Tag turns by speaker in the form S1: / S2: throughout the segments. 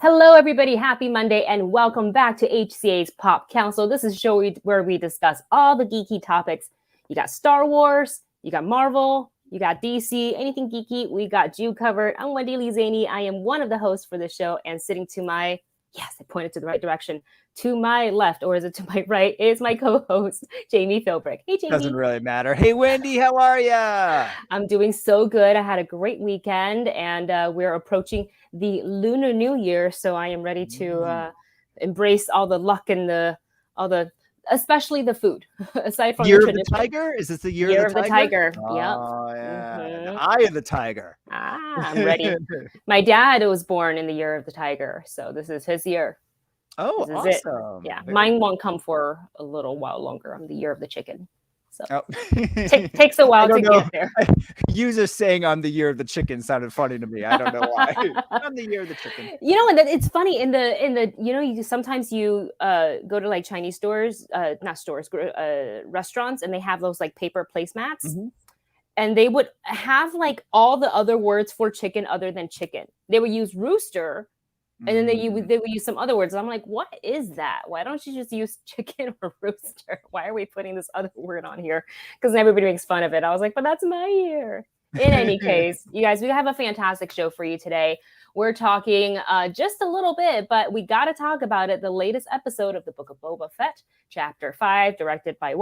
S1: Hello, everybody. Happy Monday, and welcome back to HCA's Pop Council. This is a show where we discuss all the geeky topics. You got Star Wars, you got Marvel, you got DC, anything geeky, we got you covered. I'm Wendy Lee Szany. I am one of the hosts for the show, and sitting to my, yes, I pointed to the right direction, to my left, or is it to my right, is my co-host, Jami Philbrick. Hey, Jami.
S2: Doesn't really matter. Hey, Wendy, how are ya?
S1: I'm doing so good. I had a great weekend, and we're approaching the Lunar New Year, so I am ready to embrace all the luck and especially the food. Aside from
S2: Year
S1: the
S2: of the Tiger? Is this the year
S1: Year
S2: of the
S1: Yep.
S2: Tiger? Oh, yeah. The Eye of the Tiger.
S1: I'm ready. My dad was born in the Year of the Tiger, so this is his year.
S2: Oh,
S1: this
S2: awesome.
S1: Yeah, mine won't come for a little while longer. I'm the Year of the Chicken. So takes a while to get there.
S2: User saying I'm the year of the chicken sounded funny to me. I don't know why. I'm the year of the chicken.
S1: You know, and it's funny in the sometimes you go to like Chinese stores, not stores, restaurants, and they have those like paper placemats, and they would have like all the other words for chicken other than chicken. They would use rooster. And then they would use some other words. And I'm like, what is that? Why don't you just use chicken or rooster? Why are we putting this other word on here? Because everybody makes fun of it. I was like, but that's my year. In any case, you guys, we have a fantastic show for you today. We're talking just a little bit, but we got to talk about it. The latest episode of the Book of Boba Fett, Chapter 5, directed by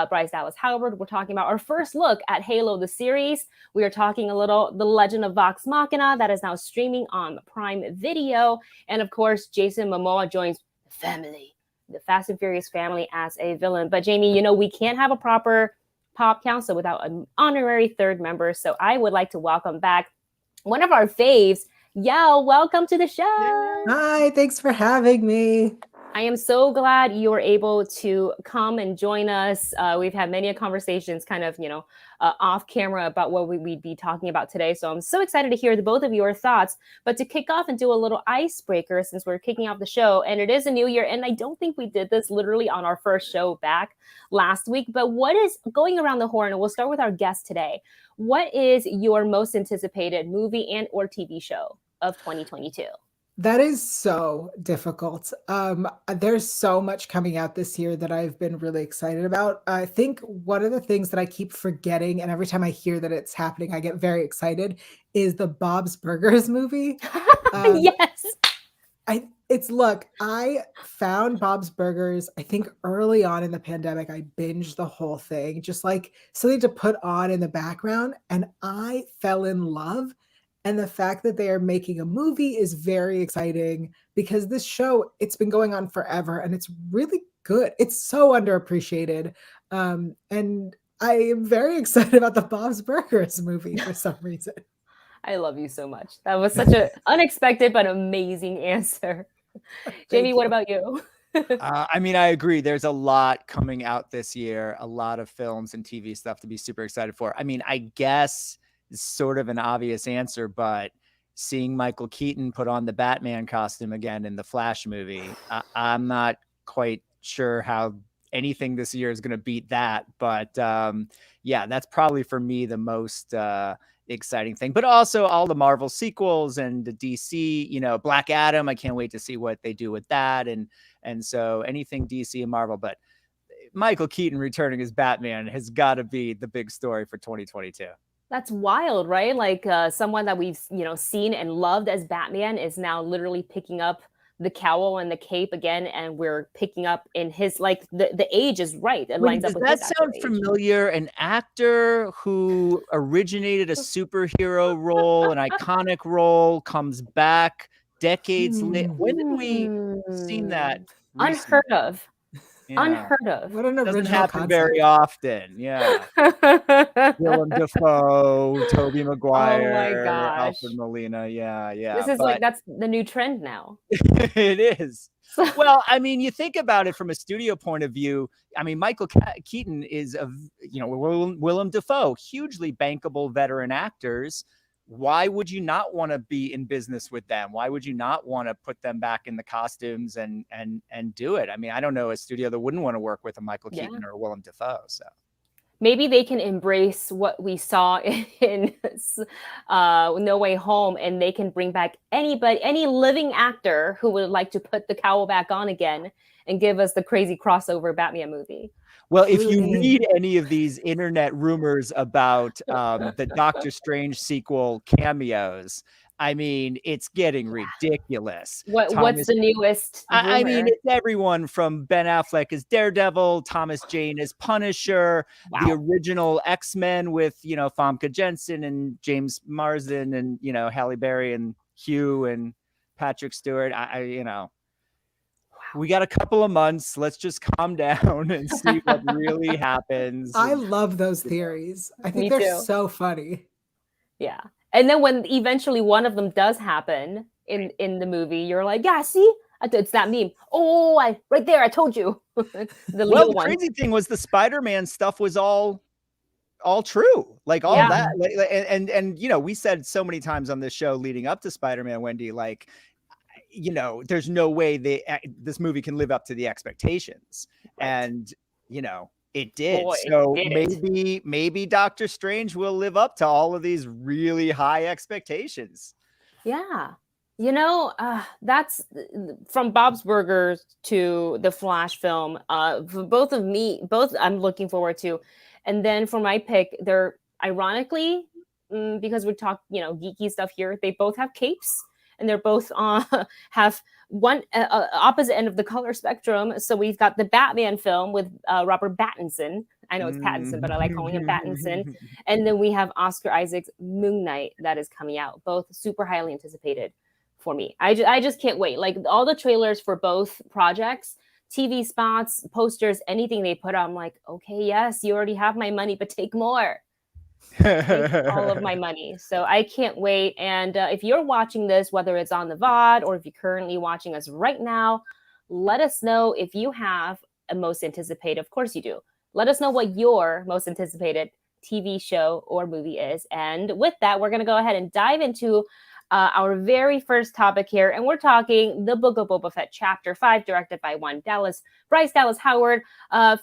S1: Bryce Dallas Howard. We're talking about our first look at Halo, the series. We are talking a little The Legend of Vox Machina that is now streaming on Prime Video. And of course, Jason Momoa joins the family, the Fast and Furious family, as a villain. But Jami, we can't have a proper Pop Council without an honorary third member. So I would like to welcome back one of our faves, Yael. Welcome to the show.
S3: Hi, thanks for having me.
S1: I am so glad you were able to come and join us. We've had many conversations kind of, off camera about what we'd be talking about today. So I'm so excited to hear both of your thoughts. But to kick off and do a little icebreaker, since we're kicking off the show, and it is a new year, and I don't think we did this literally on our first show back last week, but what is going around the horn, and we'll start with our guest today. What is your most anticipated movie and or TV show of 2022?
S3: That is so difficult. There's so much coming out this year that I've been really excited about. I think one of the things that I keep forgetting, and every time I hear that it's happening, I get very excited, is the Bob's Burgers movie.
S1: Yes.
S3: I found Bob's Burgers, I think early on in the pandemic. I binged the whole thing, just like something to put on in the background, and I fell in love. And the fact that they are making a movie is very exciting because this show, it's been going on forever and it's really good. It's so underappreciated. And I am very excited about the Bob's Burgers movie for some reason.
S1: I love you so much. That was such an unexpected but amazing answer. Jami, what about you?
S2: I agree. There's a lot coming out this year, a lot of films and TV stuff to be super excited for. I guess it's sort of an obvious answer, but seeing Michael Keaton put on the Batman costume again in the Flash movie, I'm not quite sure how anything this year is going to beat that. But that's probably for me the most exciting thing. But also all the Marvel sequels and the DC, Black Adam. I can't wait to see what they do with that. And so anything DC and Marvel, but Michael Keaton returning as Batman has got to be the big story for 2022.
S1: That's wild, right? Like someone that we've, seen and loved as Batman is now literally picking up the cowl and the cape again, and we're picking up in his, like, the age is right. It lines up with his.
S2: Does that sound familiar? An actor who originated a superhero role, an iconic role, comes back decades later. When did we seen that?
S1: Unheard of.
S2: Yeah.
S1: Unheard of.
S3: What an original
S2: Doesn't happen
S3: concept.
S2: very often. Yeah. Willem Dafoe, Tobey Maguire,
S1: Oh my gosh.
S2: Alfred Molina. Yeah.
S1: This is that's the new trend now.
S2: It is. Well, you think about it from a studio point of view. Michael Keaton is Willem Dafoe, hugely bankable veteran actors. Why would you not want to be in business with them? Why would you not want to put them back in the costumes and do it? I don't know a studio that wouldn't want to work with a Michael Keaton or a Willem Dafoe. So
S1: maybe they can embrace what we saw in No Way Home, and they can bring back any living actor who would like to put the cowl back on again and give us the crazy crossover Batman movie.
S2: Well, if you read any of these internet rumors about the Doctor Strange sequel cameos, I mean, it's getting ridiculous.
S1: What's the newest rumor?
S2: I mean, it's everyone from Ben Affleck as Daredevil, Thomas Jane as Punisher, the original X-Men with, you know, Famke Jensen and James Marsden and, you know, Halle Berry and Hugh and Patrick Stewart. You know, we got a couple of months. Let's just calm down and see what really happens.
S3: I love those theories. I think they're so funny.
S1: Yeah. And then when eventually one of them does happen in the movie, you're like, yeah, see? It's that meme. Oh, right there, I told you.
S2: The crazy thing was the Spider-Man stuff was all true. Like all that. And you know, we said so many times on this show leading up to Spider-Man, Wendy, like, you know, there's no way this movie can live up to the expectations. Right. And, you know, it did. Maybe Doctor Strange will live up to all of these really high expectations.
S1: Yeah. You know, that's from Bob's Burgers to the Flash film. Both I'm looking forward to. And then for my pick, they're ironically, because we talk, you know, geeky stuff here, they both have capes. And they're both have one opposite end of the color spectrum. So we've got the Batman film with Robert Pattinson. I know it's Pattinson, but I like calling him Pattinson. And then we have Oscar Isaac's Moon Knight that is coming out. Both super highly anticipated for me. I just can't wait. Like all the trailers for both projects, TV spots, posters, anything they put out, I'm like, okay, yes, you already have my money, but take more. All of my money. So I can't wait. And if you're watching this, whether it's on the VOD or if you're currently watching us right now, let us know if you have a most anticipated. Of course you do. Let us know what your most anticipated TV show or movie is. And with that, we're going to go ahead and dive into our very first topic here. And we're talking the Book of Boba Fett Chapter 5, directed by Bryce Dallas Howard,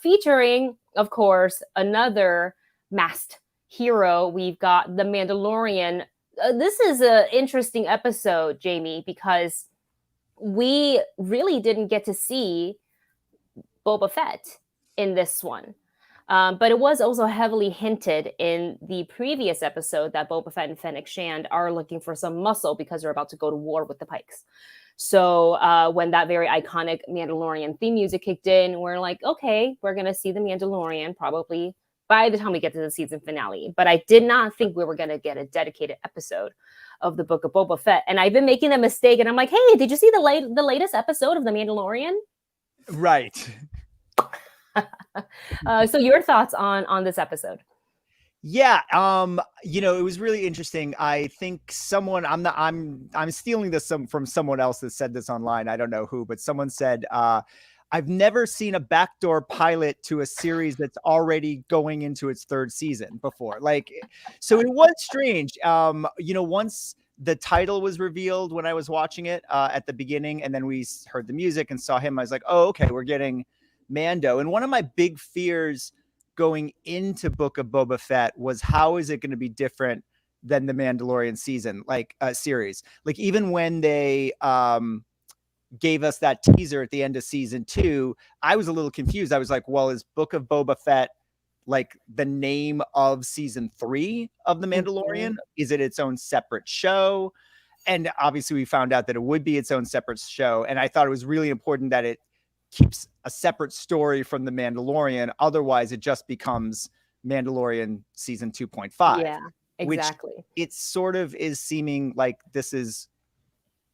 S1: featuring, of course, another masked hero. We've got the Mandalorian. This is an interesting episode, Jami, because we really didn't get to see Boba Fett in this one. But it was also heavily hinted in the previous episode that Boba Fett and Fennec Shand are looking for some muscle because they're about to go to war with the Pikes. So when that very iconic Mandalorian theme music kicked in, we're like, okay, we're going to see the Mandalorian probably by the time we get to the season finale. But I did not think we were going to get a dedicated episode of the Book of Boba Fett. And I've been making a mistake. And I'm like, hey, did you see the latest episode of The Mandalorian?
S2: Right.
S1: So your thoughts on this episode?
S2: Yeah, you know, it was really interesting. I think I'm stealing this from someone else that said this online. I don't know who, but someone said, I've never seen a backdoor pilot to a series that's already going into its third season before. Like, so it was strange. You know, once the title was revealed when I was watching it at the beginning, and then we heard the music and saw him, I was like, oh, okay, we're getting Mando. And one of my big fears going into Book of Boba Fett was, how is it going to be different than the Mandalorian season, like series? Like even when they gave us that teaser at the end of season 2, I was a little confused. I was like, well, is Book of Boba Fett like the name of season 3 of the Mandalorian? Mm-hmm. Is it its own separate show? And obviously we found out that it would be its own separate show. And I thought it was really important that it keeps a separate story from the Mandalorian. Otherwise it just becomes Mandalorian season 2.5.
S1: Yeah, exactly.
S2: Which it sort of is seeming like this is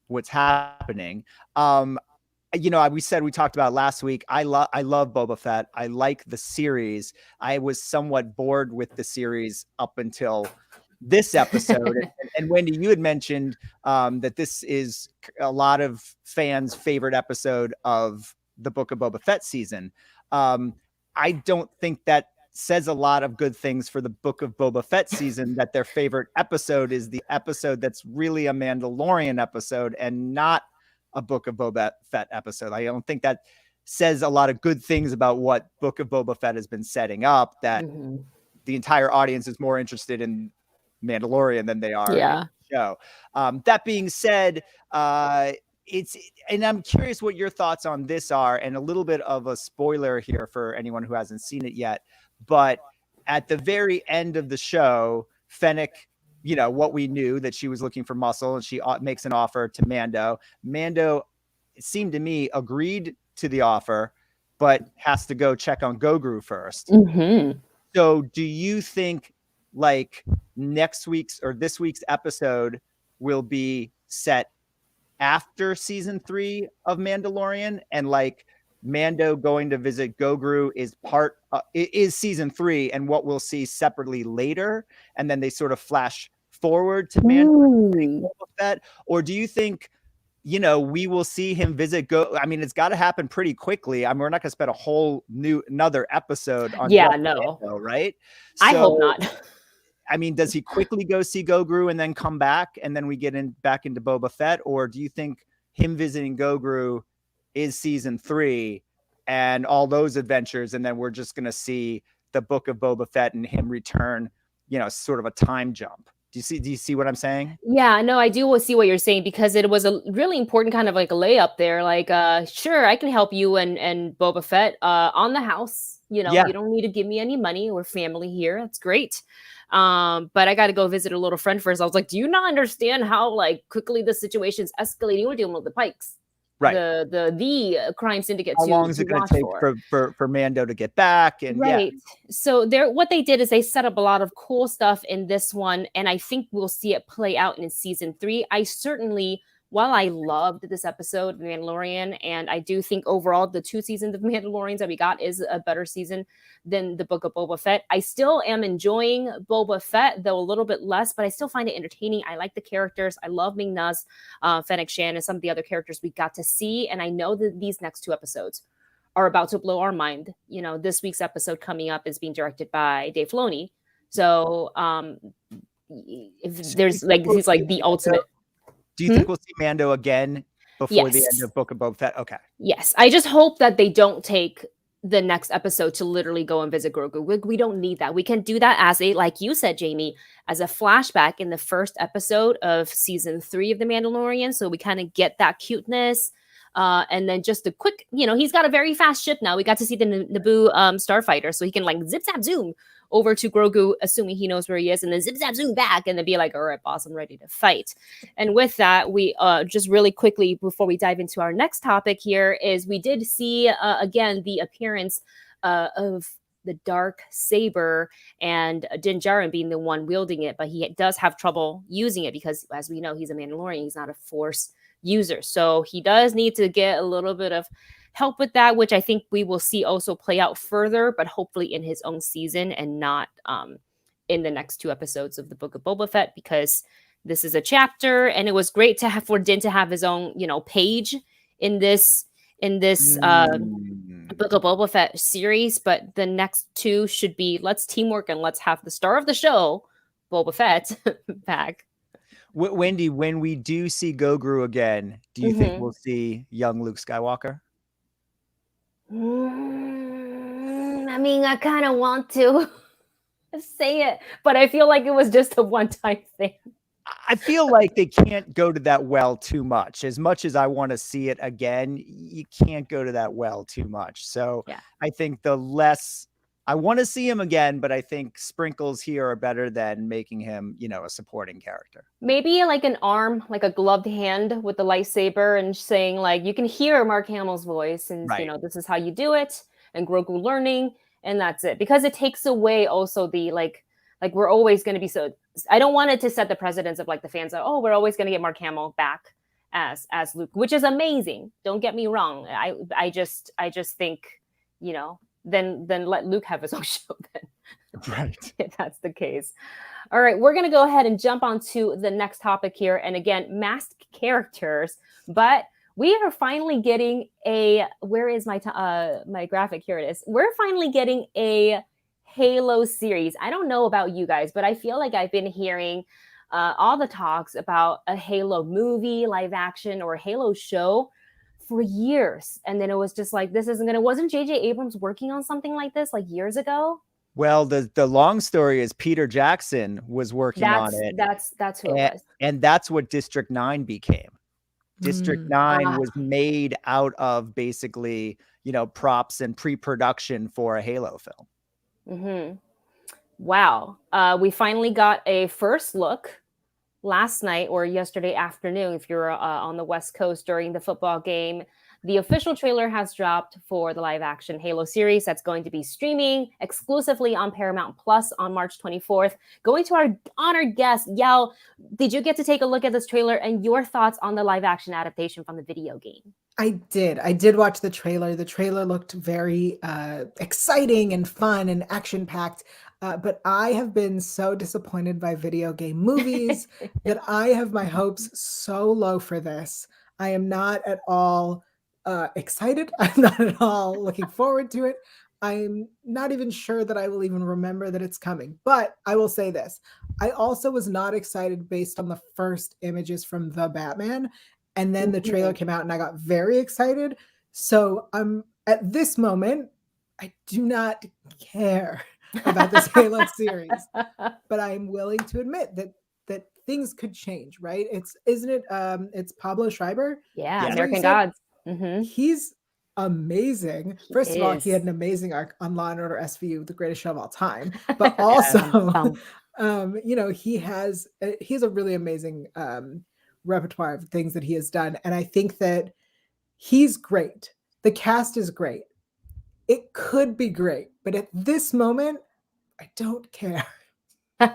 S2: what's happening. You know, we talked about last week. I love Boba Fett. I like the series. I was somewhat bored with the series up until this episode. and Wendy, you had mentioned that this is a lot of fans' favorite episode of the Book of Boba Fett season. I don't think that says a lot of good things for the Book of Boba Fett season, that their favorite episode is the episode that's really a Mandalorian episode and not a Book of Boba Fett episode. I don't think that says a lot of good things about what Book of Boba Fett has been setting up, that the entire audience is more interested in Mandalorian than they are in the show. That being said, and I'm curious what your thoughts on this are, and a little bit of a spoiler here for anyone who hasn't seen it yet, but at the very end of the show, Fennec, you know, what we knew, that she was looking for muscle, and she makes an offer to Mando. Mando, it seemed to me, agreed to the offer, but has to go check on Grogu first. So do you think like next week's or this week's episode will be set after season 3 of Mandalorian, and like Mando going to visit Grogu is season 3, and what we'll see separately later, and then they sort of flash forward to Mando? Or do you think, you know, we will see him visit I mean, it's got to happen pretty quickly. I mean, we're not going to spend a whole another episode on Mando, right?
S1: I hope not.
S2: I mean, does he quickly go see Grogu and then come back, and then we get back into Boba Fett? Or do you think him visiting Grogu is season 3 and all those adventures, and then we're just going to see the Book of Boba Fett and him return, you know, sort of a time jump? Do you see what I'm saying?
S1: Yeah, no, I do see what you're saying, because it was a really important kind of like a layup there. Like, sure, I can help you and Boba Fett on the house. You know, you don't need to give me any money. We're family here. That's great. But I got to go visit a little friend first. I was like, do you not understand how like quickly the situation's escalating? We're dealing with the Pikes,
S2: right?
S1: The crime syndicate.
S2: How long is it going to take for Mando to get back? And
S1: so what they did is they set up a lot of cool stuff in this one, and I think we'll see it play out in season 3. I certainly, while I loved this episode of Mandalorian, and I do think overall the 2 seasons of Mandalorians that we got is a better season than the Book of Boba Fett, I still am enjoying Boba Fett, though a little bit less, but I still find it entertaining. I like the characters. I love Ming-Na's, Fennec Shand, and some of the other characters we got to see, and I know that these next 2 episodes are about to blow our mind. You know, this week's episode coming up is being directed by Dave Filoni, so if there's like, he's like the ultimate.
S2: Do you think we'll see Mando again before the end of Book of Boba Fett? Okay.
S1: Yes. I just hope that they don't take the next episode to literally go and visit Grogu. We don't need that. We can do that as a, like you said, Jamie, as a flashback in the first episode of season 3 of The Mandalorian. So we kind of get that cuteness. And then just a quick, you know, he's got a very fast ship now. We got to see the Naboo starfighter, so he can like zip zap zoom over to Grogu, assuming he knows where he is, and then zip zap zoom back, and then be like, all right, boss, I'm ready to fight. And with that, we just really quickly, before we dive into our next topic here, is we did see again the appearance of the dark saber, and Din Djarin being the one wielding it, but he does have trouble using it because, as we know, he's a Mandalorian. He's not a Force user, so he does need to get a little bit of help with that, which I think we will see also play out further, but hopefully in his own season and not in the next 2 episodes of the Book of Boba Fett, because this is a chapter, and it was great to have for Din to have his own, you know, page in this Book of Boba Fett series. But the next 2 should be, let's teamwork and let's have the star of the show, Boba Fett, back.
S2: Wendy, when we do see Grogu again, do you think we'll see young Luke Skywalker?
S1: I mean, I kind of want to say it, but I feel like it was just a one-time thing.
S2: I feel like they can't go to that well too much. As much as I want to see it again, you can't go to that well too much. So I think the less I want to see him again, but I think sprinkles here are better than making him, you know, a supporting character.
S1: Maybe like an arm, like a gloved hand with the lightsaber, and saying like, you can hear Mark Hamill's voice, and you know, this is how you do it, and Grogu learning, and that's it. Because it takes away also the like we're always going to be so. I don't want it to set the precedence of like the fans, oh, we're always going to get Mark Hamill back as Luke, which is amazing. Don't get me wrong. I just think, you know, then let Luke have his own show then.
S2: Right.
S1: If that's the case. All right, we're going to go ahead and jump on to the next topic here. And again, masked characters, but we are finally getting where is my my graphic? Here it is. We're finally getting a Halo series. I don't know about you guys, but I feel like I've been hearing all the talks about a Halo movie, live action, or Halo show for years. And then it was just like, this isn't gonna, wasn't JJ Abrams working on something like this like years ago?
S2: Well, the long story is Peter Jackson was working on it.
S1: That's who it was.
S2: And that's what District 9 became. District 9 was made out of basically, you know, props and pre-production for a Halo film.
S1: Wow. We finally got a first look last night or yesterday afternoon, if you're on the West Coast during the football game. The official trailer has dropped for the live action Halo series that's going to be streaming exclusively on Paramount Plus on March 24th. Going to our honored guest, Yael, did you get to take a look at this trailer and your thoughts on the live action adaptation from the video game?
S3: I did watch the trailer. The trailer looked very exciting and fun and action packed. But I have been so disappointed by video game movies that I have my hopes so low for this. I am not at all excited. I'm not at all looking forward to it. I'm not even sure that I will even remember that it's coming. But I will say this. I also was not excited based on the first images from The Batman. And then the trailer came out and I got very excited. So at this moment, I do not care about this Halo series. But I'm willing to admit that things could change, right? It's Pablo Schreiber?
S1: Yeah, American Gods.
S3: He's amazing. First of all, he had an amazing arc on Law and Order SVU, the greatest show of all time. But also, you know, he has a really amazing repertoire of things that he has done. And I think that he's great. The cast is great. It could be great. But at this moment, I don't care.
S1: No,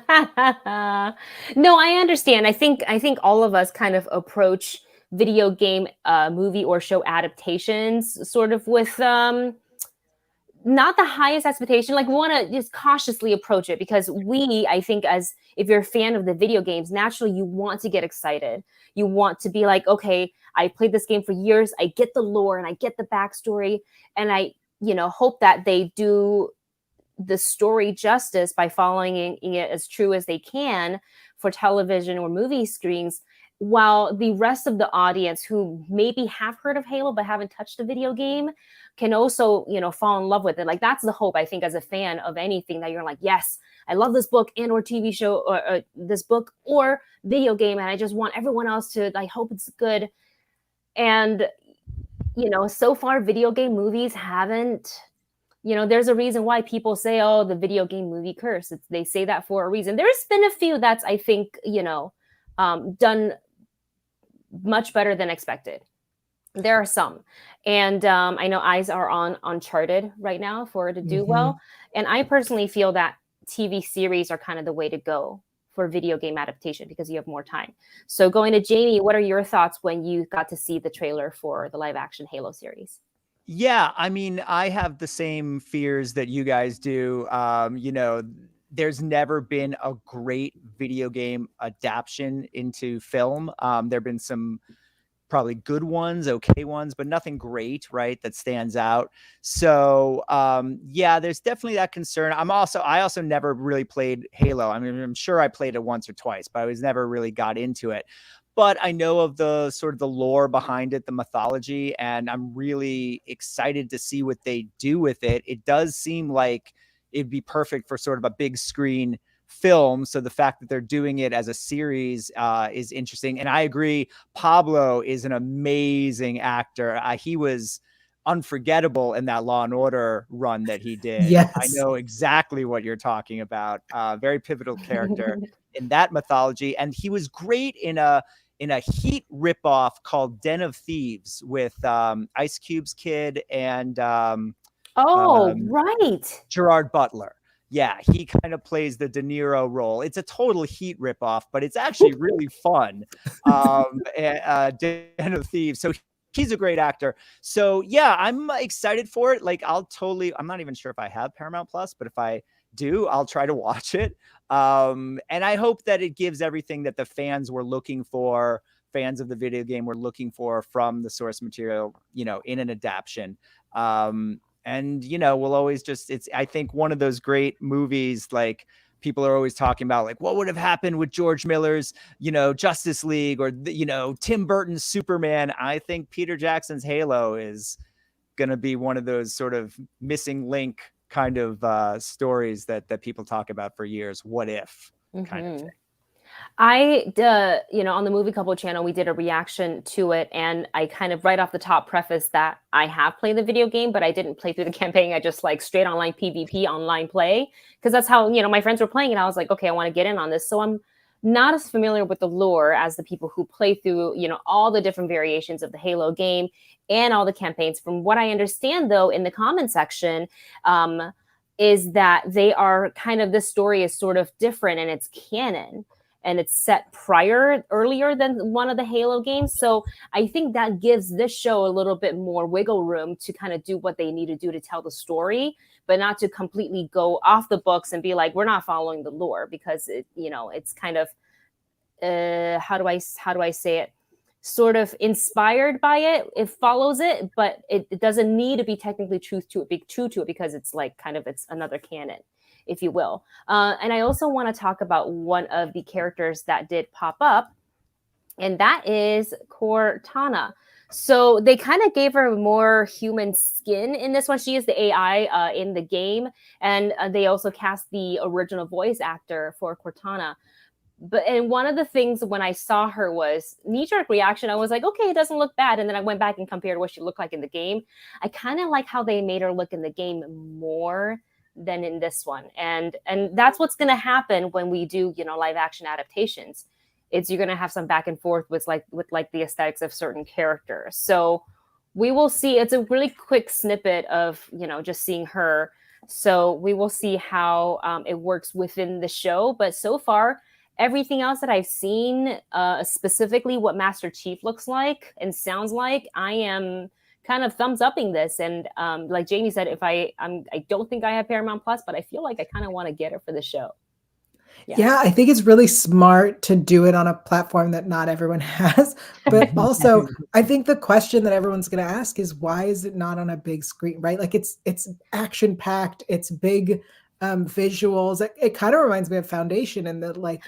S1: I understand. I think all of us kind of approach video game movie or show adaptations sort of with not the highest expectation. Like, we want to just cautiously approach it because I think, as if you're a fan of the video games, naturally you want to get excited. You want to be like, okay, I played this game for years. I get the lore and I get the backstory, and I, you know, hope that they do the story justice by following it as true as they can for television or movie screens, while the rest of the audience who maybe have heard of Halo but haven't touched a video game can also, you know, fall in love with it. Like, that's the hope, I think, as a fan of anything, that you're like, yes, I love this book and or TV show, or this book or video game, and I just want everyone else to, I hope it's good. And, you know, so far video game movies haven't, you know, there's a reason why people say, oh, the video game movie curse. They say that for a reason. There's been a few that's, I think, you know, done much better than expected. There are some. And I know eyes are on Uncharted right now for it to do well. And I personally feel that TV series are kind of the way to go for video game adaptation because you have more time. So going to Jami, what are your thoughts when you got to see the trailer for the live action Halo series?
S2: Yeah, I mean, I have the same fears that you guys do. You know, there's never been a great video game adaptation into film. There have been some probably good ones, okay ones, but nothing great, right, that stands out. So yeah, there's definitely that concern. I also never really played Halo. I mean, I'm sure I played it once or twice, but I was never really got into it. But I know of the sort of the lore behind it, the mythology, and I'm really excited to see what they do with it. It does seem like it'd be perfect for sort of a big screen film. So the fact that they're doing it as a series is interesting. And I agree, Pablo is an amazing actor. He was unforgettable in that Law and Order run that he did.
S3: Yes.
S2: I know exactly what you're talking about. Very pivotal character in that mythology. And he was great in a Heat ripoff called Den of Thieves with Ice Cube's kid and
S1: right,
S2: Gerard Butler. Yeah, he kind of plays the De Niro role. It's a total Heat ripoff, but it's actually really fun. Den of Thieves. So he's a great actor. So yeah, I'm excited for it. Like, I'm not even sure if I have Paramount Plus, but if I do, I'll try to watch it. And I hope that it gives everything that the fans were looking for, fans of the video game were looking for from the source material, you know, in an adaptation. And, you know, we'll always it's, I think, one of those great movies like people are always talking about like what would have happened with George Miller's, Justice League or Tim Burton's Superman. I think Peter Jackson's Halo is going to be one of those sort of missing link kind of stories that people talk about for years. What if kind of thing.
S1: I, on the Movie Couple channel, we did a reaction to it, and I kind of right off the top preface that I have played the video game, but I didn't play through the campaign. I just like straight online PvP online play, because that's how, my friends were playing, and I was like, okay, I want to get in on this. So I'm not as familiar with the lore as the people who play through, all the different variations of the Halo game and all the campaigns. From what I understand, though, in the comment section, is that they are kind of, this story is sort of different and it's canon. And it's set earlier than one of the Halo games. So I think that gives this show a little bit more wiggle room to kind of do what they need to do to tell the story, but not to completely go off the books and be like, we're not following the lore, because it's kind of, how do I say it? Sort of inspired by it. It follows it, but it doesn't need to be technically true to it because it's like kind of, it's another canon, if you will. And I also want to talk about one of the characters that did pop up, and that is Cortana. So they kind of gave her more human skin in this one. She is the AI in the game, and they also cast the original voice actor for Cortana. And one of the things when I saw her was knee-jerk reaction. I was like, okay, it doesn't look bad. And then I went back and compared what she looked like in the game. I kind of like how they made her look in the game more than in this one. And that's what's going to happen when we do, live action adaptations. You're going to have some back and forth with the aesthetics of certain characters. So we will see. It's a really quick snippet of, just seeing her. So we will see how it works within the show. But so far, everything else that I've seen, specifically what Master Chief looks like and sounds like, I am kind of thumbs upping this. And like Jamie said, I don't think I have Paramount Plus, but I feel like I kind of want to get it for the show.
S3: Yeah, I think it's really smart to do it on a platform that not everyone has. But also, I think the question that everyone's going to ask is, why is it not on a big screen, right? Like it's action packed, it's big visuals. It kind of reminds me of Foundation and the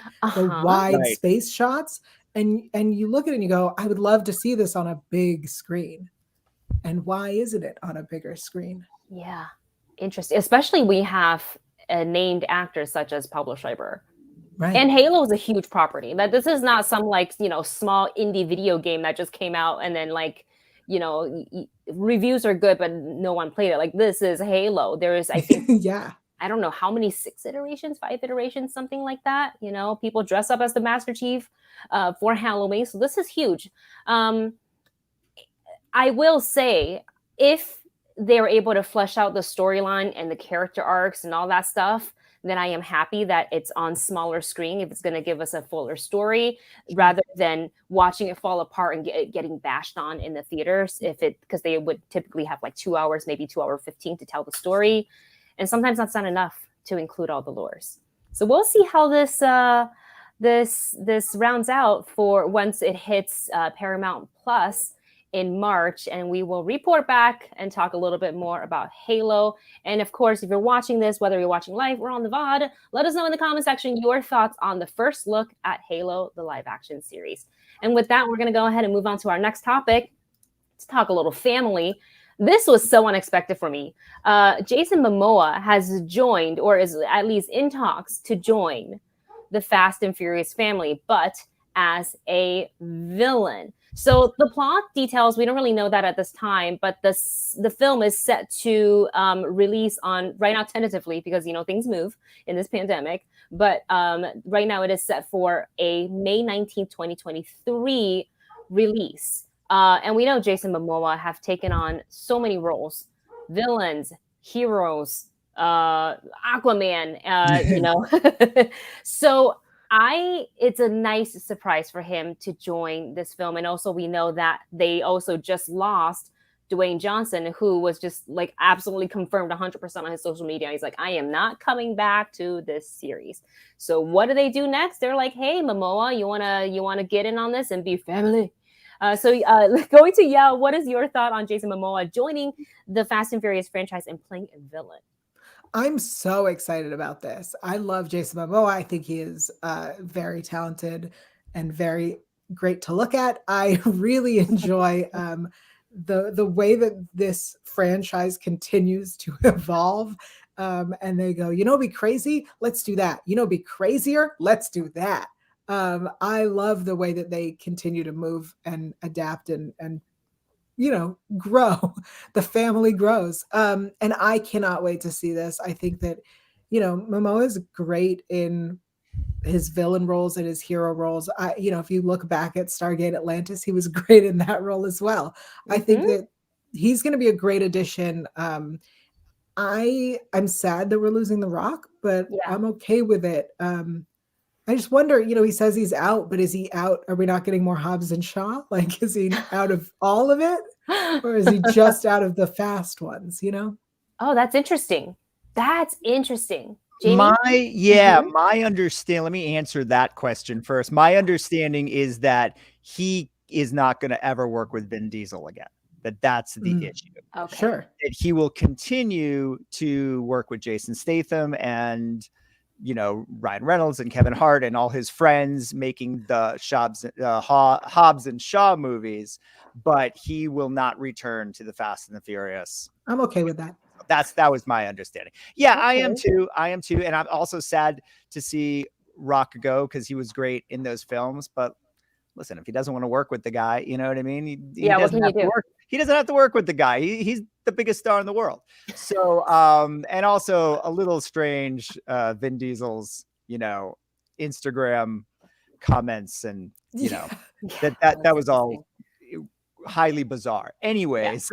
S3: wide space shots. And you look at it and you go, I would love to see this on a big screen. And why isn't it on a bigger screen?
S1: Yeah, interesting. Especially we have named actors such as Pablo Schreiber. Right. And Halo is a huge property. That this is not some small indie video game that just came out and then reviews are good, but no one played it. Like, this is Halo. There is, I think,
S3: yeah.
S1: I don't know how many, 5 iterations, something like that. People dress up as the Master Chief for Halloween. So this is huge. I will say, if they were able to flesh out the storyline and the character arcs and all that stuff, then I am happy that it's on smaller screen if it's going to give us a fuller story rather than watching it fall apart and getting bashed on in the theaters. Because they would typically have 2 hours, maybe 2 hours 15 to tell the story. And sometimes that's not enough to include all the lores. So we'll see how this rounds out for once it hits Paramount Plus in March, and we will report back and talk a little bit more about Halo. And of course, if you're watching this, whether you're watching live or on the VOD, let us know in the comment section your thoughts on the first look at Halo, the live action series. And with that, we're going to go ahead and move on to our next topic. Let's talk a little family. This was so unexpected for me. Jason Momoa has joined, or is at least in talks to join, the Fast and Furious family, but as a villain. So the plot details, we don't really know that at this time, but the film is set to release on, right now tentatively, because things move in this pandemic, but right now it is set for a May 19th, 2023 release. And we know Jason Momoa have taken on so many roles: villains, heroes, Aquaman, So it's a nice surprise for him to join this film. And also we know that they also just lost Dwayne Johnson, who was just absolutely confirmed 100% on his social media. He's like, I am not coming back to this series. So what do they do next? They're like, hey, Momoa, you wanna get in on this and be family? Going to Yael, what is your thought on Jason Momoa joining the Fast and Furious franchise and playing a villain?
S3: I'm so excited about this. I love Jason Momoa. I think he is very talented and very great to look at. I really enjoy the way that this franchise continues to evolve. And they go, be crazy? Let's do that. Be crazier? Let's do that. I love the way that they continue to move and adapt and grow. The family grows. And I cannot wait to see this. I think that, Momoa is great in his villain roles and his hero roles. If you look back at Stargate Atlantis, he was great in that role as well. I think that he's going to be a great addition. I'm sad that we're losing The Rock, but I'm okay with it. I just wonder, he says he's out, but is he out? Are we not getting more Hobbs and Shaw? Like, is he out of all of it? Or is he just out of the fast ones,
S1: Oh, that's interesting. Jami?
S2: My understanding, let me answer that question first. My understanding is that he is not going to ever work with Vin Diesel again. That's the issue.
S1: Okay.
S3: Sure.
S2: That he will continue to work with Jason Statham and Ryan Reynolds and Kevin Hart and all his friends making the Hobbs and Shaw movies, but he will not return to the Fast and the Furious.
S3: I'm okay with that.
S2: That was my understanding. Yeah,
S1: Okay.
S2: I am too. And I'm also sad to see Rock go because he was great in those films. But listen, if he doesn't want to work with the guy, you know what I mean?
S1: What can you do?
S2: He doesn't have to work with the guy. He's the biggest star in the world. So, and also a little strange, Vin Diesel's, Instagram comments and, that was all highly bizarre. Anyways,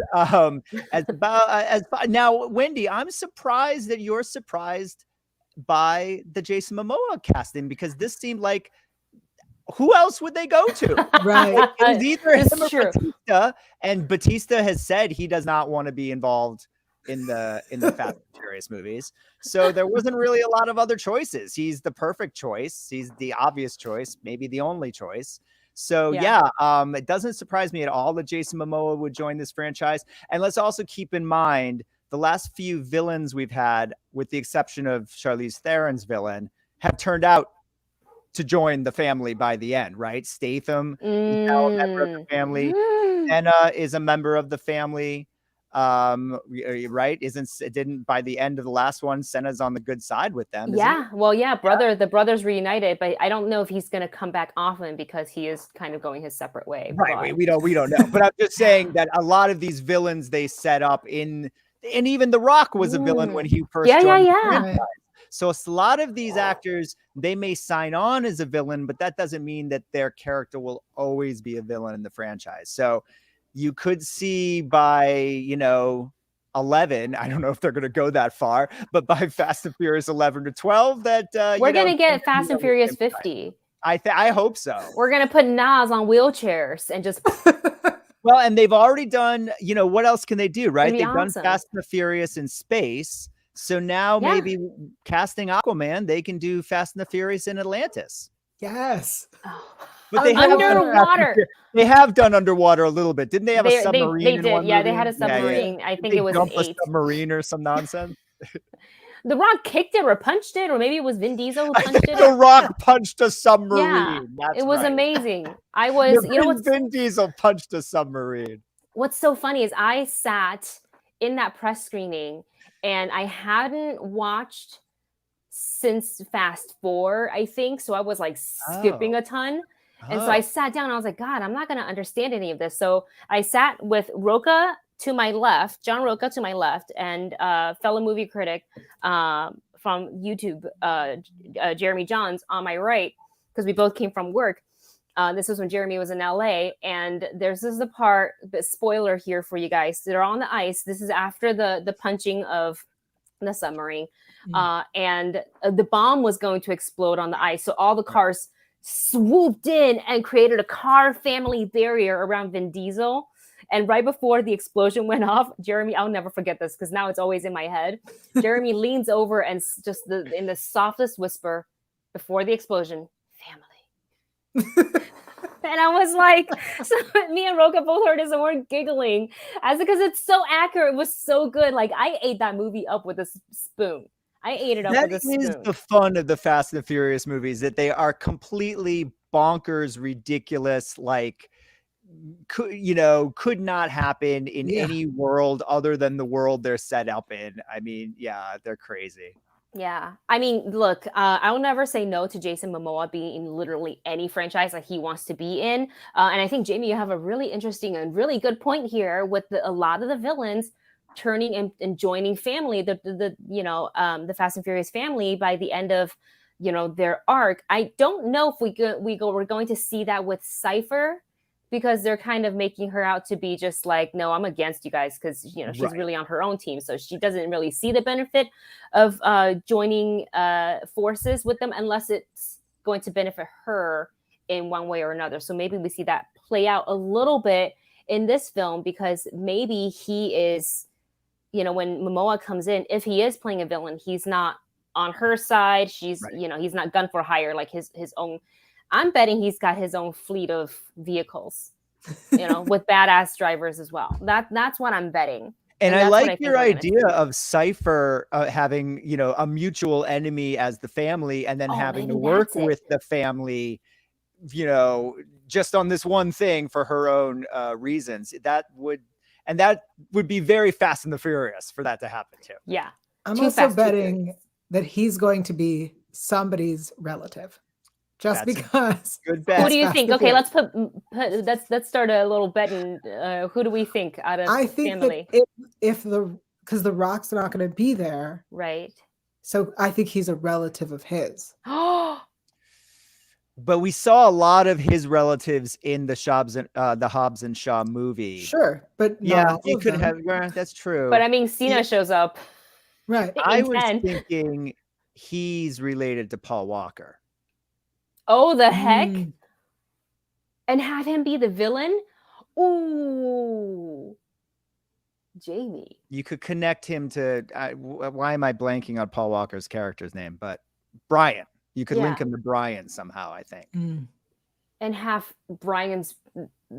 S2: now, Wendy, I'm surprised that you're surprised by the Jason Momoa casting because this seemed like who else would they go to?
S3: Right.
S2: It was either him or Batista, and Batista has said he does not want to be involved in the Fast and Furious movies. So there wasn't really a lot of other choices. He's the perfect choice. He's the obvious choice, maybe the only choice. So it doesn't surprise me at all that Jason Momoa would join this franchise. And let's also keep in mind the last few villains we've had, with the exception of Charlize Theron's villain, have turned out to join the family by the end, right? Statham is now a member of the family. Senna is a member of the family. Right? Didn't by the end of the last one, Senna's on the good side with them.
S1: The brothers reunited, but I don't know if he's gonna come back often because he is kind of going his separate way.
S2: Right. We don't know. But I'm just saying that a lot of these villains they set up and even The Rock was a villain when he first joined the franchise. So a lot of these actors, they may sign on as a villain, but that doesn't mean that their character will always be a villain in the franchise. So you could see by, 11, I don't know if they're going to go that far, but by Fast and Furious 11 to 12, that
S1: we're going to get Fast and Furious 50.
S2: I hope so.
S1: We're going to put Nas on wheelchairs and just...
S2: Well, and they've already done, what else can they do, right? They've done Fast and the Furious in space. So now maybe casting Aquaman, they can do Fast and the Furious in Atlantis.
S3: Yes.
S2: But they
S1: underwater.
S2: They have done underwater a little bit. Didn't they have a submarine?
S1: They did.
S2: In one movie?
S1: They had a submarine. I think it was
S2: a submarine or some nonsense.
S1: The Rock kicked it or punched it, or maybe it was Vin Diesel who punched it.
S2: The Rock punched a submarine.
S1: Yeah, it was amazing.
S2: Vin Diesel punched a submarine.
S1: What's so funny is I sat in that press screening and I hadn't watched since Fast 4, I think. So I was like skipping a ton. And so I sat down and I was like, God, I'm not going to understand any of this. So I sat with Roca to my left, John Roca to my left, and fellow movie critic from YouTube, Jeremy Johns, on my right, because we both came from work. This was when Jeremy was in LA. And this is the part, but spoiler here for you guys. They're on the ice. This is after the punching of the submarine. And the bomb was going to explode on the ice. So all the cars swooped in and created a car family barrier around Vin Diesel. And right before the explosion went off, Jeremy, I'll never forget this because now it's always in my head. Jeremy leans over and just in the softest whisper before the explosion, family. And I was like, so me and Roka both heard this and we're giggling because it's so accurate. It was so good. Like I ate that movie up with a spoon. I ate it up
S2: That
S1: with a
S2: is
S1: spoon.
S2: the fun of the Fast and Furious movies, that they are completely bonkers, ridiculous, like, could not happen in any world other than the world they're set up in. I mean, yeah, they're crazy.
S1: Yeah. I mean, look, I'll never say no to Jason Momoa being in literally any franchise that he wants to be in. And I think, Jamie, you have a really interesting and really good point here with a lot of the villains turning and joining family, the Fast and Furious family by the end of, their arc. I don't know if we're going to see that with Cypher, because they're kind of making her out to be just like, no, I'm against you guys, because she's really on her own team, so she doesn't really see the benefit of joining forces with them unless it's going to benefit her in one way or another. So maybe we see that play out a little bit in this film, because maybe he is, when Momoa comes in, if he is playing a villain, he's not on her side. She's he's not gun for hire, like his own. I'm betting he's got his own fleet of vehicles, with badass drivers as well. That's what I'm betting.
S2: And I like your idea of Cypher having, a mutual enemy as the family, and then having to work with the family, just on this one thing for her own reasons. That would be very Fast and the Furious for that to happen too.
S1: Yeah.
S3: I'm also betting that he's going to be somebody's relative. Just because.
S2: Good bet.
S1: Who do you think? Okay, let's let's start a little betting. Who do we think out of
S3: I think
S1: family?
S3: That because the Rock's not going to be there,
S1: right?
S3: So I think he's a relative of his.
S2: But we saw a lot of his relatives in the Hobbs and Shaw movie.
S3: Sure, but
S2: yeah, you could have. That's true.
S1: But I mean, Cena shows up.
S3: Right.
S2: I was thinking he's related to Paul Walker.
S1: Oh, the heck? And have him be the villain? Ooh. Jamie.
S2: You could connect him to, why am I blanking on Paul Walker's character's name? But Brian. You could link him to Brian somehow, I think.
S1: And have Brian's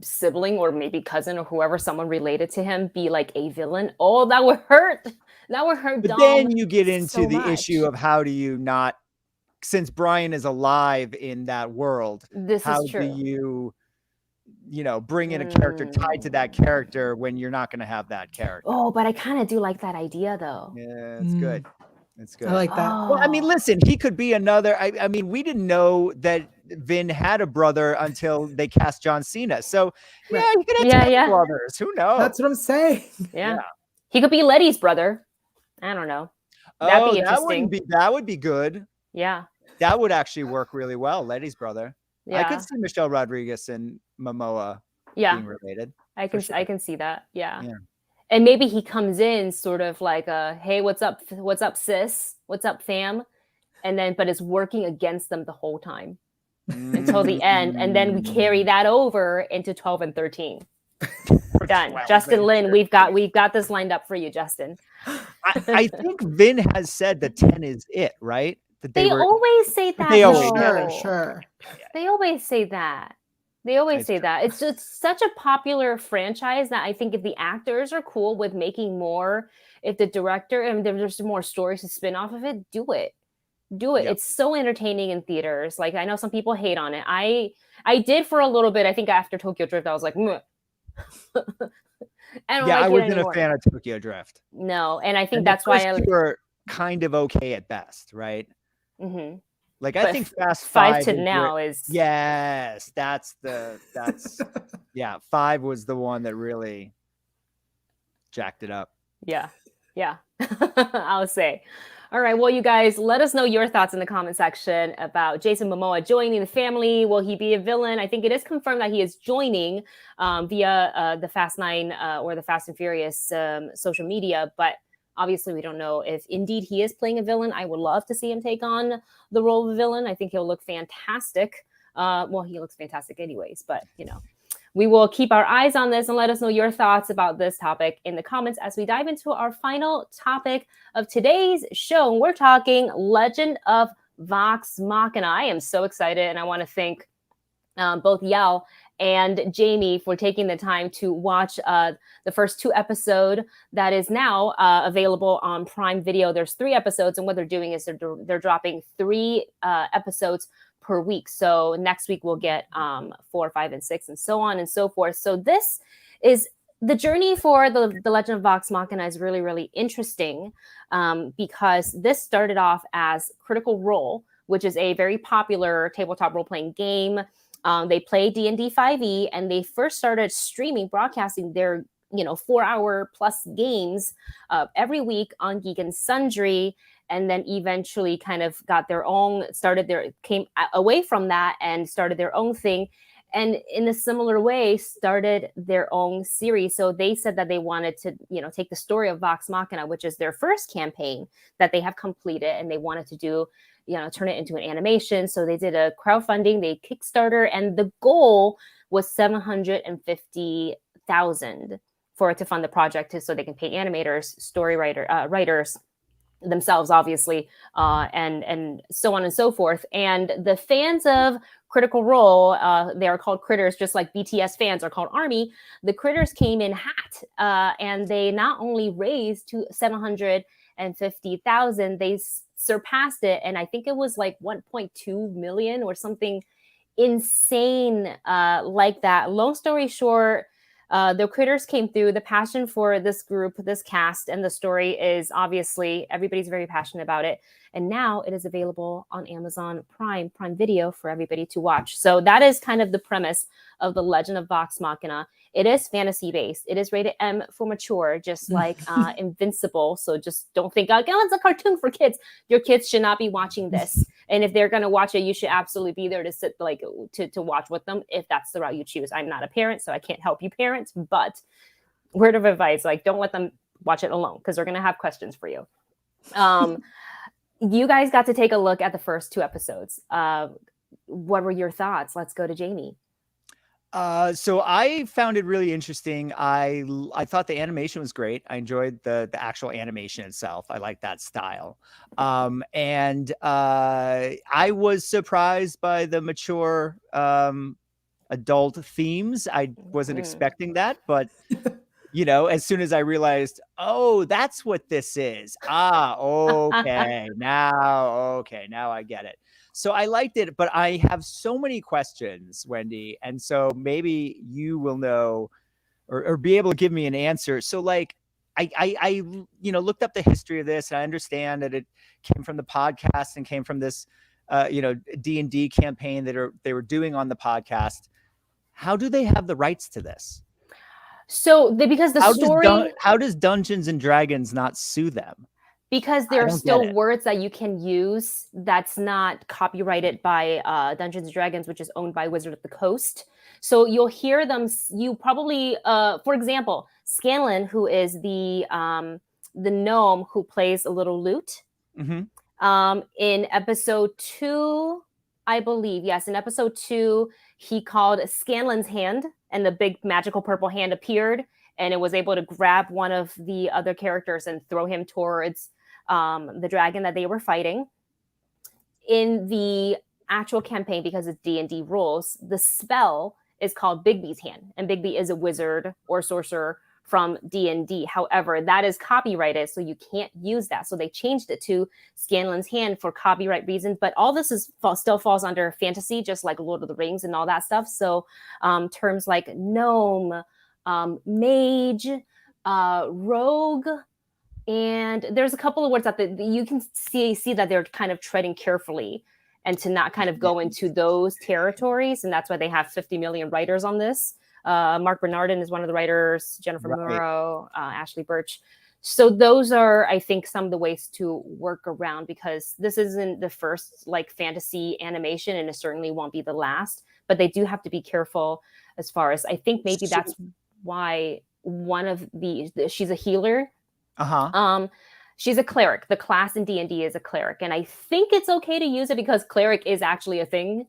S1: sibling or maybe cousin or whoever, someone related to him, be like a villain. Oh, that would hurt. That would hurt.
S2: But then you get into the issue of how do you not, since Brian is alive in that world, how do you bring in a character tied to that character when you're not going to have that character?
S1: Oh, but I kind of do like that idea, though.
S2: Yeah, it's good. It's good.
S3: I like that.
S1: Oh.
S2: Well, I mean, listen, he could be another. I mean, we didn't know that Vin had a brother until they cast John Cena. So he could have brothers. Who knows?
S3: That's what I'm saying.
S1: Yeah. He could be Letty's brother. I don't know. That'd be interesting.
S2: That would be good.
S1: Yeah.
S2: That would actually work really well. Letty's brother.
S1: Yeah.
S2: I could see Michelle Rodriguez and Momoa being related.
S1: I can see that. Yeah. And maybe he comes in sort of like hey, what's up, sis? What's up, fam? And then, but it's working against them the whole time until the end. And then we carry that over into 12 and 13. We're done. Justin Lin, we've got this lined up for you, Justin.
S2: I think Vin has said that 10 is it, right?
S1: They always say that.
S2: They always
S3: sure.
S1: They always say that. They always say that. It's just such a popular franchise that I think if the actors are cool with making more, if the director and there's more stories to spin off of it, do it. Yep. It's so entertaining in theaters. Like, I know some people hate on it. I did for a little bit. I think after Tokyo Drift, I was like, I
S2: wasn't a fan of Tokyo Drift.
S1: No, and I think that's why
S2: you were kind of okay at best, right?
S1: Mm-hmm.
S2: Like, I think Fast
S1: 5 to now is
S2: yes, that's 5 was the one that really jacked it up.
S1: Yeah. I'll say. All right, well, you guys, let us know your thoughts in the comment section about Jason Momoa joining the family. Will he be a villain? I think it is confirmed that he is joining via the Fast 9 or the Fast and Furious social media, but obviously we don't know if indeed he is playing a villain. I would love to see him take on the role of a villain. I think he'll look fantastic. Well, he looks fantastic anyways, but we will keep our eyes on this and let us know your thoughts about this topic in the comments as we dive into our final topic of today's show. We're talking Legend of Vox Machina. I am so excited, and I want to thank both Yael and Jami for taking the time to watch the first 2 episodes that is now available on Prime Video. There's 3 episodes, and what they're doing is they're dropping 3 episodes per week. So next week we'll get 4, 5, and 6, and so on and so forth. So this is the journey for the Legend of Vox Machina is really, really interesting because this started off as Critical Role, which is a very popular tabletop role-playing game. They play D&D 5e, and they first started broadcasting their 4-hour plus games every week on Geek and Sundry, and then eventually kind of got their own, came away from that and started their own thing. And in a similar way, started their own series. So they said that they wanted to, take the story of Vox Machina, which is their first campaign that they have completed, and they wanted to do, turn it into an animation. So they did a crowdfunding, they Kickstarter, and the goal was $750,000 for it to fund the project, so they can pay animators, writers themselves, obviously, and so on and so forth. And the fans of Critical Role, they are called critters, just like BTS fans are called ARMY. The critters came in hot, and they not only raised to $750,000, they surpassed it, and I think it was like 1.2 million or something insane like that. Long story short, the critters came through. The passion for this group, this cast, and the story is obviously everybody's very passionate about it. And now it is available on Amazon Prime Video for everybody to watch. So that is kind of the premise of the Legend of Vox Machina. It is fantasy based. It is rated M for mature, just like Invincible. So just don't think, oh, it's a cartoon for kids. Your kids should not be watching this. And if they're going to watch it, you should absolutely be there to sit, to watch with them if that's the route you choose. I'm not a parent, so I can't help you parents, but word of advice, don't let them watch it alone, because they're going to have questions for you. You guys got to take a look at the first 2 episodes. What were your thoughts? Let's go to Jami.
S2: So I found it really interesting. I thought the animation was great. I enjoyed the actual animation itself. I like that style. And I was surprised by the mature adult themes. I wasn't expecting that, but as soon as I realized, oh, that's what this is. Okay. Now I get it. So I liked it, but I have so many questions, Wendy. And so maybe you will know or be able to give me an answer. So I looked up the history of this, and I understand that it came from the podcast and came from this, D&D campaign that they were doing on the podcast. How do they have the rights to this?
S1: So
S2: how does Dungeons and Dragons not sue them?
S1: Because there are still words that you can use that's not copyrighted by Dungeons and Dragons, which is owned by Wizard of the Coast. So you'll hear them. You probably, for example, Scanlan, who is the gnome who plays a little lute. Mm-hmm. In episode 2, I believe, yes, in episode 2, he called Scanlan's hand, and the big magical purple hand appeared, and it was able to grab one of the other characters and throw him towards the dragon that they were fighting. In the actual campaign, because it's D&D rules, the spell is called Bigby's hand, and Bigby is a wizard or sorcerer from D&D. However, that is copyrighted, so you can't use that. So they changed it to Scanlan's hand for copyright reasons. But all this still falls under fantasy, just like Lord of the Rings and all that stuff. So terms like gnome, mage, rogue, and there's a couple of words that you can see that they're kind of treading carefully and to not kind of go into those territories. And that's why they have 50 million writers on this. Mark Bernardin is one of the writers, Jennifer Murrow, Ashley Birch. So those are, I think, some of the ways to work around, because this isn't the first fantasy animation, and it certainly won't be the last, but they do have to be careful as far as, I think maybe that's why one of she's a healer. She's a cleric. The class in D&D is a cleric, and I think it's okay to use it because cleric is actually a thing,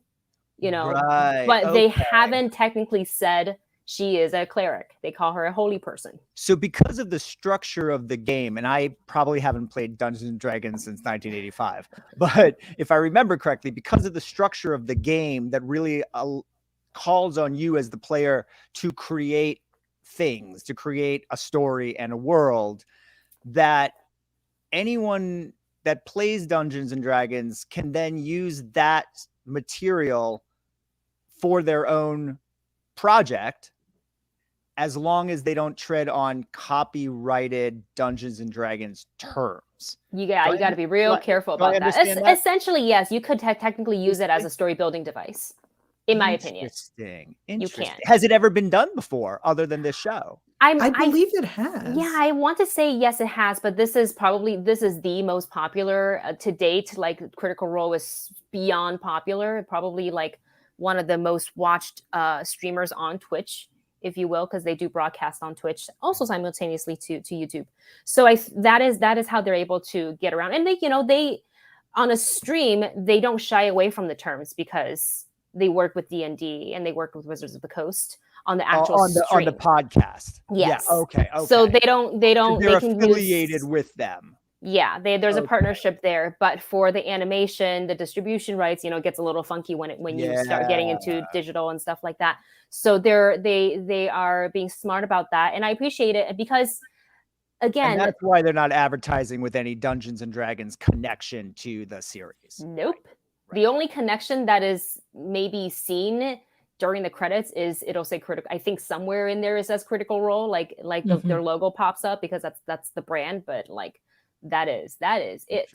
S1: but they haven't technically said she is a cleric. They call her a holy person.
S2: So because of the structure of the game, and I probably haven't played Dungeons and Dragons since 1985, but if I remember correctly, because of the structure of the game that really calls on you as the player to create things, to create a story and a world that anyone that plays Dungeons and Dragons can then use that material for their own project, as long as they don't tread on copyrighted Dungeons and Dragons terms.
S1: You got to be real careful about that. Essentially, yes, you could technically use it as a story building device, in my opinion.
S2: Interesting.
S1: You can.
S2: Has it ever been done before, other than this show?
S3: I believe it has.
S1: Yeah, I want to say yes, it has, but this is the most popular to date. Like Critical Role is beyond popular, probably like one of the most watched streamers on Twitch, if you will, because they do broadcast on Twitch, also simultaneously to YouTube. So that is how they're able to get around. And they on a stream, they don't shy away from the terms because they work with D&D and they work with Wizards of the Coast on the actual
S2: on the podcast.
S1: Yes.
S2: Yeah, okay.
S1: So they're
S2: affiliated with them.
S1: Yeah, there's a partnership there, but for the animation, the distribution rights, it gets a little funky when you start getting into digital and stuff like that. So they are being smart about that, and I appreciate it because, again,
S2: and that's why they're not advertising with any Dungeons and Dragons connection to the series.
S1: Nope. Right. The only connection that is maybe seen during the credits is it'll say critical. I think somewhere in there it says Critical Role, like their logo pops up because that's the brand, but like. That is it.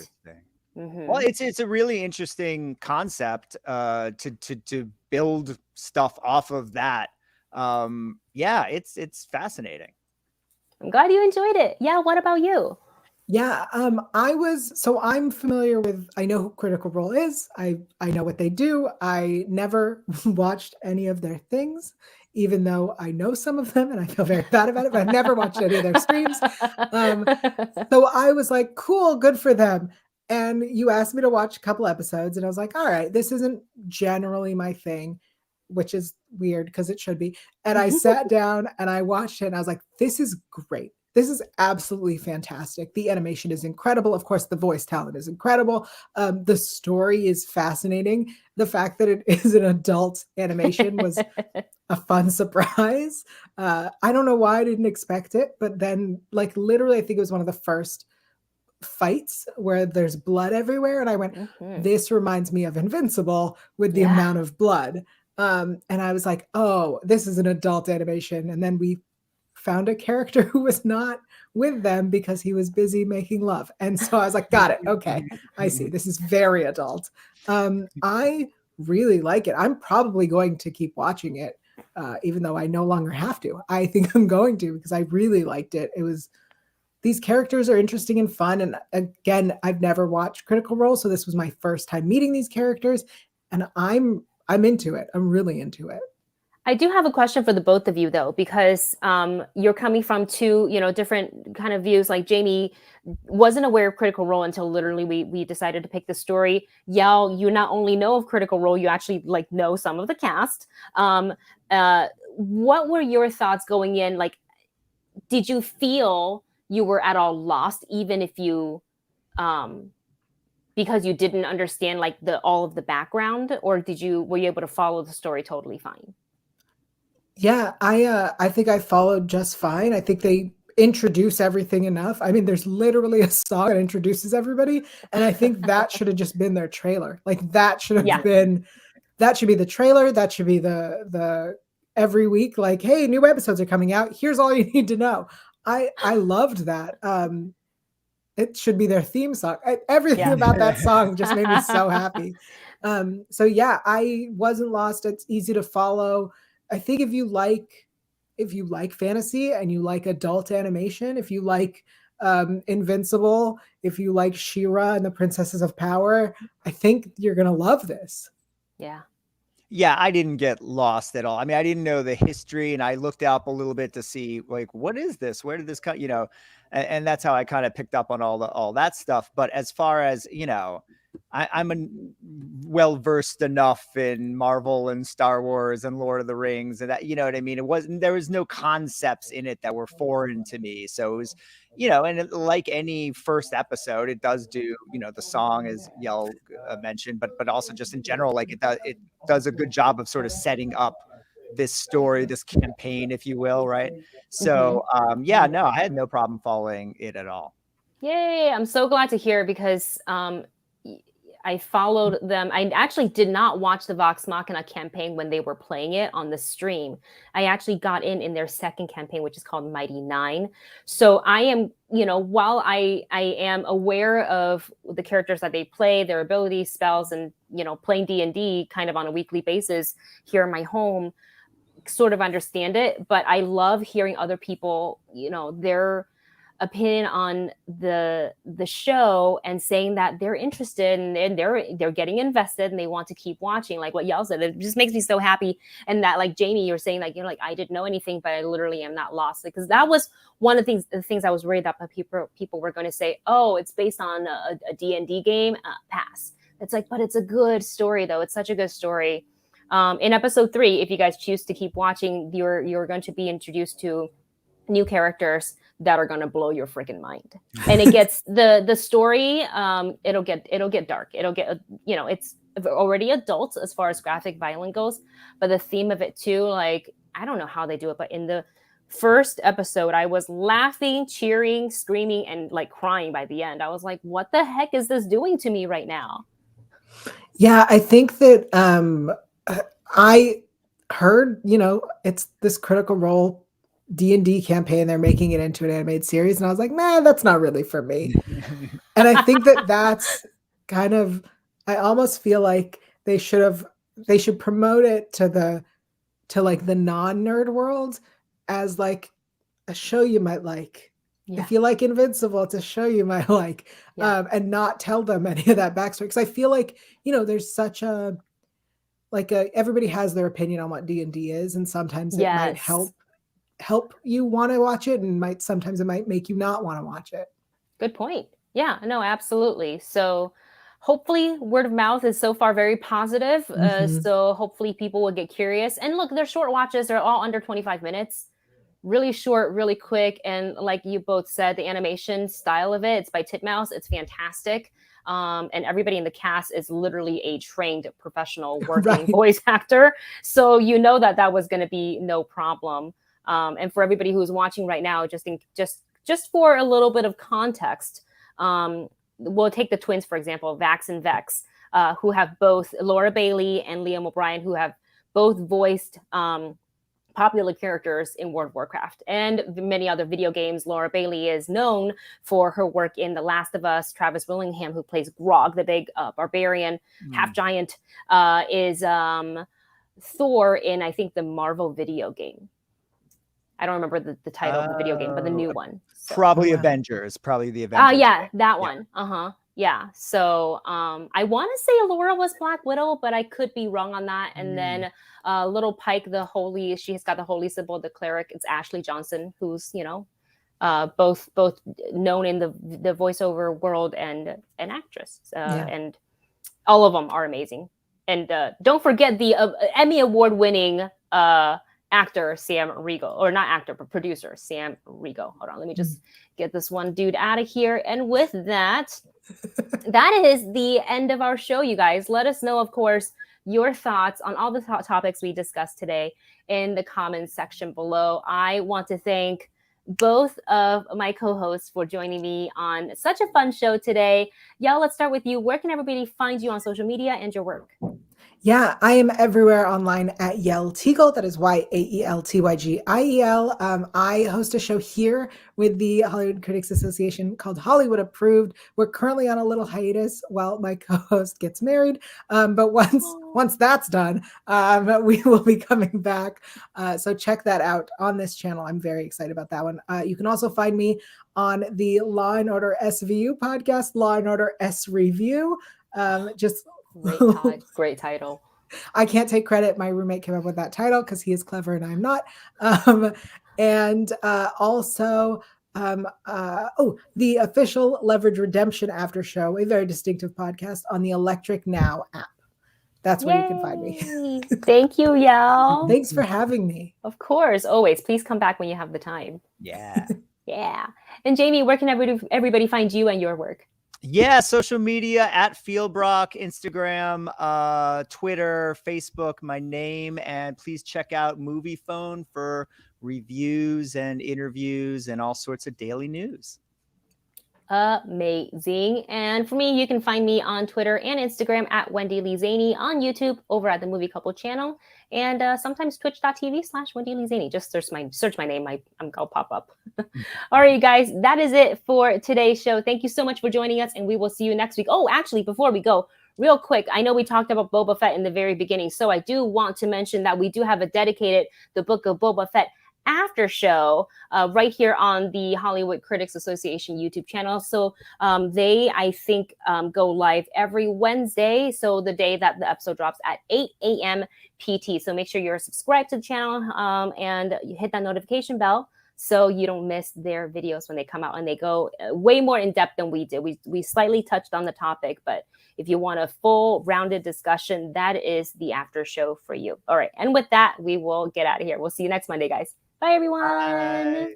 S2: Mm-hmm. Well, it's a really interesting concept to build stuff off of that. Yeah, it's fascinating.
S1: I'm glad you enjoyed it. Yeah, what about you?
S3: Yeah, I'm familiar with, I know who Critical Role is. I know what they do. I never watched any of their things, even though I know some of them and I feel very bad about it, but I've never watched any of their streams. So I was like, cool, good for them. And you asked me to watch a couple episodes and I was like, all right, this isn't generally my thing, which is weird because it should be. And I sat down and I watched it and I was like, this is great. This is absolutely fantastic. The animation is incredible. Of course, the voice talent is incredible. The story is fascinating. The fact that it is an adult animation was a fun surprise. I don't know why I didn't expect it, but then like literally, I think it was one of the first fights where there's blood everywhere. And I went, this reminds me of Invincible with the amount of blood. And I was like, oh, this is an adult animation. And then we found a character who was not with them because he was busy making love. And so I was like, got it. Okay. I see. This is very adult. I really like it. I'm probably going to keep watching it, even though I no longer have to. I think I'm going to because I really liked it. These characters are interesting and fun. And again, I've never watched Critical Role. So this was my first time meeting these characters and I'm into it. I'm really into it.
S1: I do have a question for the both of you, though, because you're coming from two, different kind of views. Like Jami wasn't aware of Critical Role until literally we decided to pick the story. Yael, you not only know of Critical Role, you actually know some of the cast. What were your thoughts going in? Like, did you feel you were at all lost, even if you, because you didn't understand all of the background, or were you able to follow the story totally fine?
S3: Yeah, I think I followed just fine. I think they introduce everything enough. I mean, there's literally a song that introduces everybody, and I think that should have just been their trailer. Like that should have been, that should be the trailer. That should be the every week, like, hey, new episodes are coming out. Here's all you need to know. I loved that. It should be their theme song. Everything about that song just made me so happy. So yeah, I wasn't lost. It's easy to follow. I think if you like fantasy and you like adult animation, if you like Invincible, if you like She-Ra and the Princesses of Power, I think you're gonna love this.
S2: Yeah, I didn't get lost at all. I mean, I didn't know the history, and I looked up a little bit to see like, what is this? Where did this come? And that's how I kind of picked up on all that stuff. But as far as I'm well versed enough in Marvel and Star Wars and Lord of the Rings, and that, you know what I mean? There was no concepts in it that were foreign to me. So it was, and like any first episode, it does do, the song, as Yael mentioned, but also just in general, like it does a good job of sort of setting up this story, this campaign, if you will, right? So yeah, no, I had no problem following it at all.
S1: Yay! I'm so glad to hear, because I followed them. I actually did not watch the Vox Machina campaign when they were playing it on the stream. I actually got in their second campaign, which is called Mighty Nine. So I am, while I am aware of the characters that they play, their abilities, spells, and, playing D&D kind of on a weekly basis here in my home, sort of understand it. But I love hearing other people, their opinion on the show, and saying that they're interested and they're getting invested and they want to keep watching. Like what Yael said, it just makes me so happy. And that, like Jami, you're saying, like, I didn't know anything, but I literally am not lost, because that was one of the things I was worried that people were going to say, oh, it's based on a D&D game. Pass. It's like, but it's a good story though. It's such a good story. In episode 3, if you guys choose to keep watching, you're going to be introduced to new characters that are going to blow your freaking mind. And it gets the story, it'll get dark. It'll get, it's already adult as far as graphic violence goes, but the theme of it too, like, I don't know how they do it, but in the first episode, I was laughing, cheering, screaming, and like crying by the end. I was like, what the heck is this doing to me right now?
S3: Yeah, I think that I heard, it's this Critical Role D&D campaign, they're making it into an animated series, and I was like, nah, that's not really for me. And I think that that's kind of, I almost feel like they should promote it to like the non-nerd world as like a show you might like. Yeah. If you like Invincible, it's a show you might like. Yeah. And not tell them any of that backstory, because I feel like, there's such a everybody has their opinion on what D&D is, and sometimes it might help you want to watch it, and sometimes it might make you not want to watch it.
S1: Good point. Yeah, no, absolutely. So hopefully word of mouth is so far very positive. So hopefully people will get curious. And look, they're short watches. They're all under 25 minutes. Really short, really quick. And like you both said, the animation style of it's by Titmouse. It's fantastic. And everybody in the cast is literally a trained professional working voice actor. So that was going to be no problem. And for everybody who's watching right now, just for a little bit of context, we'll take the twins, for example, Vax and Vex, who have both Laura Bailey and Liam O'Brien, who have both voiced popular characters in World of Warcraft and many other video games. Laura Bailey is known for her work in The Last of Us. Travis Willingham, who plays Grog, the big barbarian, half giant, is Thor in, I think, the Marvel video game. I don't remember the title of the video game, but the new one. So.
S2: Probably Avengers. Probably the Avengers.
S1: Yeah, that one. Yeah. So I want to say Laura was Black Widow, but I could be wrong on that. And then Little Pike, she has got the holy symbol, the cleric. It's Ashley Johnson, who's both known in the voiceover world and an actress. And all of them are amazing. And don't forget the Emmy Award-winning actor Sam Riegel, or not actor, but producer Sam Riegel. Hold on, let me just get this one dude out of here. And with that, that is the end of our show, you guys. Let us know, of course, your thoughts on all the topics we discussed today in the comments section below. I want to thank both of my co-hosts for joining me on such a fun show today. Yael, let's start with you. Where can everybody find you on social media and your work?
S3: Yeah, I am everywhere online at Yael Tygiel. That is YaelTygiel. I host a show here with the Hollywood Critics Association called Hollywood Approved. We're currently on a little hiatus while my co-host gets married. But once that's done, we will be coming back. So check that out on this channel. I'm very excited about that one. You can also find me on the Law and Order SVU podcast, Law and Order S Review.
S1: Great title.
S3: I can't take credit. My roommate came up with that title because he is clever and I'm not. Also, the official Leverage Redemption After Show, a very distinctive podcast on the Electric Now app. That's where you can find me.
S1: Thank you, Yael.
S3: Thanks for having me.
S1: Of course, always. Please come back when you have the time.
S2: Yeah.
S1: Yeah. And Jami, where can everybody find you and your work?
S2: Yeah, social media at Philbrick, Instagram, Twitter, Facebook, my name, and please check out Movie Phone for reviews and interviews and all sorts of daily news.
S1: Amazing. And for me, you can find me on Twitter and Instagram at Wendy Lee Szany, on YouTube over at the Movie Couple channel, and sometimes twitch.tv/Wendy Lee Szany. Just search my name. I'll pop up. All right, you guys, that is it for today's show. Thank you so much for joining us, and we will see you next week. Oh, actually, before we go, real quick, I know we talked about Boba Fett in the very beginning, so I do want to mention that we do have a dedicated The Book of Boba Fett after show right here on the Hollywood Critics Association YouTube channel. So they, I think, go live every Wednesday. So the day that the episode drops at 8 a.m. PT. So make sure you're subscribed to the channel and you hit that notification bell so you don't miss their videos when they come out, and they go way more in depth than we did. We slightly touched on the topic, but if you want a full rounded discussion, that is the after show for you. All right. And with that, we will get out of here. We'll see you next Monday, guys. Bye, everyone.
S2: Bye.